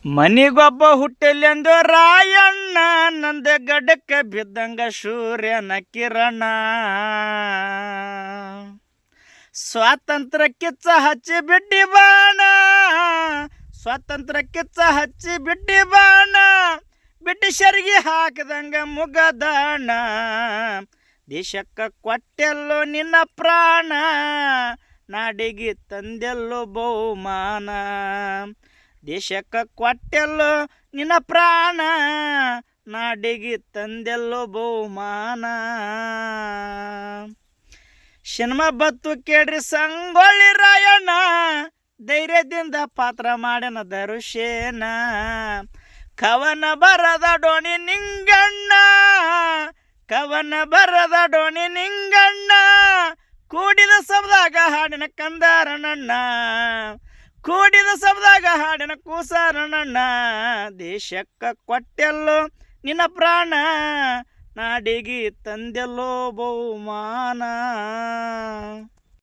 ಮನಿಗೊಬ್ಬ ಹುಟ್ಟಲೆಂದು ರಾಯಣ್ಣ ನಂದ ಗಡಕ ಬಿದ್ದಂಗ ಸೂರ್ಯನ ಕಿರಣ ಸ್ವಾತಂತ್ರ್ಯ ಕಿಚ್ಚ ಹಚ್ಚಿ ಬಿಡ್ಡಿ ಬಾಣ ಸ್ವಾತಂತ್ರ್ಯ ಕಿಚ್ಚ ಹಚ್ಚಿ ಬಿಡ್ಡಿ ಬಾಣ ಬ್ರಿಟಿಷರಿಗೆ ಹಾಕದಂಗ ಮುಗದಾಣ ದೇಶಕ್ಕ ಕೊಟ್ಟೆಲ್ಲೋ ನಿನ್ನ ಪ್ರಾಣ ನಾಡಿಗೆ ತಂದೆಲ್ಲೋ ಬಹುಮಾನ ದೇಶಕ್ಕ ಕೊಟ್ಟೆಲ್ಲೋ ನಿನ್ನ ಪ್ರಾಣ ನಾಡಿಗೆ ತಂದೆಲ್ಲೋ ಬಹುಮಾನ ಸಿನಿಮಾ ಬತ್ತು ಕೇಳ್ರಿ ಸಂಗೊಳ್ಳಿ ರಾಯಣ್ಣ ಧೈರ್ಯದಿಂದ ಪಾತ್ರ ಮಾಡ್ಯಾನ ದರುಶೇನ ಕವನ ಬರದ ಡೋಣಿ ನಿಂಗಣ್ಣ ಕವನ ಬರದ ಡೋಣಿ ನಿಂಗಣ್ಣ ಕೂಡಿದ ಸಬ್ದಾಗ ಹಾಡಿನ ಕಂದಾರಣ್ಣ ಕೂಡಿದ ಸಬ್ದಾಗ ಹಾಡಿನ ಕೂಸಾರಣ್ಣ ದೇಶಕ್ಕ ಕೊಟ್ಟೆಲ್ಲೋ ನಿನ್ನ ಪ್ರಾಣ ನಾಡಿಗೆ ತಂದೆಲ್ಲೋ ಬಹುಮಾನ